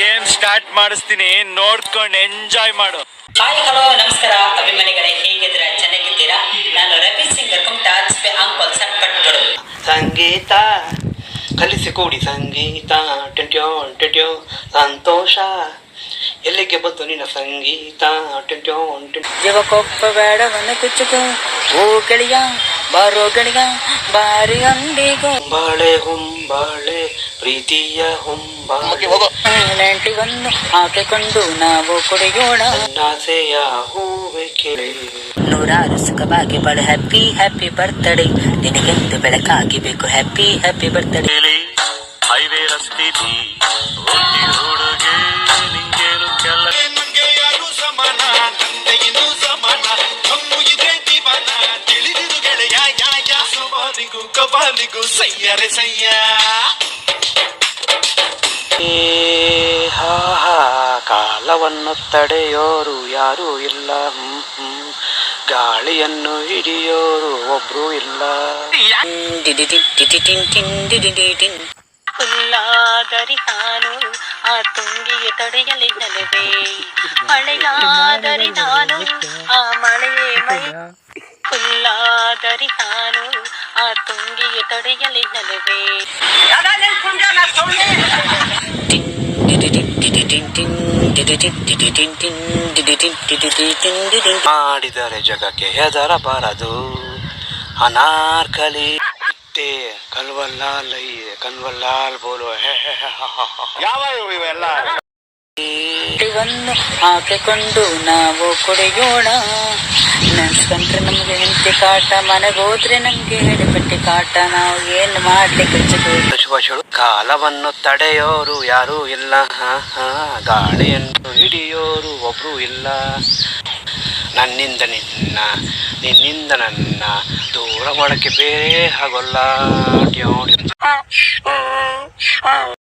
Game start ಮಾಡಿಸ್ತೀನಿ, ನೋಡ್ಕೊಂಡು enjoy ಮಾಡು. ಹಾಯ್ ಹಲೋ ನಮಸ್ಕಾರ ಅಭಿಮಾನಿಗಳೇ, ಹೇಗಿದ್ದೀರಾ? ಚೆನ್ನಾಗಿದ್ದೀರಾ? ನಾನು ರವಿ ಸಿಂಗ್ ಟಾಚ್ಪೆ ಅಂಕೋಲ್ ಸಟ್ಪಟ್ಗಳು. ಸಂಗೀತ ಕಲಿಸಿಕೊಡಿ ಸಂಗೀತ ಟ್ಯಂಟ್ಯೋ ಟ್ಯಂಟ್ಯೋ ಸಂತೋಷ ಎಲ್ಲಿಗೆ ಬಂತು ನಿನ್ನ ಸಂಗೀತ ಟ್ಯಂಟ್ಯೋ ಜೀವಕ್ಕೊಪ್ಪ ಬೇಡವನ್ನು ಕುಚ್ಚುಕು ಓ ಗೆಳೆಯ ಬಾರೋ ಗೆಳೆಯ ಬಾರಿ ಅಂಡಿಗೋ ಹೊಂಬಾಳೆ ಹೊಂಬಾಳೆ ಪ್ರೀತಿಯ ಹೊಂಬಾಳೆ ನೆಂಟಿವನ್ನು ಹಾಕಿಕೊಂಡು ನಾವು ಕುಡಿಯೋಣ. ನಾಸೆಯ ಹೂವೆ ಕೇಳಿ ನೂರಾರು ಸುಖವಾಗಿ ಬಾಳು. ಹ್ಯಾಪಿ ಹ್ಯಾಪಿ ಬರ್ತ್ಡೇ ನಿನಗೆಂದು ಬೆಳಕಾಗಿ ಬೇಕು. Happy happy birthday. ಹೈವೇ ರಸ್ತೆಲಿ ಹುಡುಗೆ ನಿಂಗೇನು ಕೆಲ ನಂಗೆ ಯಾರು ಸಮಾನ, ತಂದೆಗಿಂದು ಸಮಾನ, ಕಮ್ಮು ಇದೆ ದಿವಾನ, ತಿಳಿದಿರು ಗೆಳೆಯ ಯಾಯ ಸವಾಲಿಗೂ ಕಬಾಲಿಗೂ ಸಯ್ಯರೆ ಸಯ್ಯ. ಹಾ ಹಾ ಕಾಲವನ್ನು ತಡೆಯೋರು ಯಾರೂ ಇಲ್ಲ, ಗಾಳಿಯನ್ನು ಹಿಡಿಯೋರು ಒಬ್ರು ಇಲ್ಲ. ಹುಲ್ಲಾದರಿ ನಾನು ಆ ತುಂಗಿಗೆ ತಡೆಯಲಿ ನಲುವೆ, ಮಳೆಯಾದರಿ ನಾನು ಆ ಮಳೆಯೇ ಮೈ. ಹುಲ್ಲಾದರಿ ನಾನು ಆ ತುಂಗಿಗೆ ತಡೆಯಲಿ ನಲುವೆ. ಮಾಡಿದರೆ ಜಗಕ್ಕೆ ಹೆದರಬಾರದು ಅನಾರ್ಕಲಿ ಕಲ್ವಲ್ಲಾಲೈ ಕನ್ವಲ್ಲಾಲ್ ಬೋಲೋ ಯಾವ ಇವೆಲ್ಲ ಹಾಕಿಕೊಂಡು ನಾವು ಕುಡಿಯೋಣ. ನೆನ್ಸ್ಕೊಂಡ್ರೆ ನಮ್ಗೆ ಹೆಂಡತಿ ಕಾಟ, ಮನೆಗೋದ್ರೆ ನಮ್ಗೆ ಹೆಡಿಪಟ್ಟಿ ಕಾಟ, ನಾವು ಏನು ಮಾಡ್ಲಿಕ್ಕೆ ಶುಭ ಕಾಲವನ್ನು ತಡೆಯೋರು ಯಾರೂ ಇಲ್ಲ, ಗಾಳಿಯನ್ನು ಹಿಡಿಯೋರು ಒಬ್ರು ಇಲ್ಲ. ನನ್ನಿಂದ ನಿನ್ನ ನಿನ್ನಿಂದ ನನ್ನ ದೂರ ಮಾಡಕ್ಕೆ ಬೇರೆ ಆಗೋಲ್ಲ.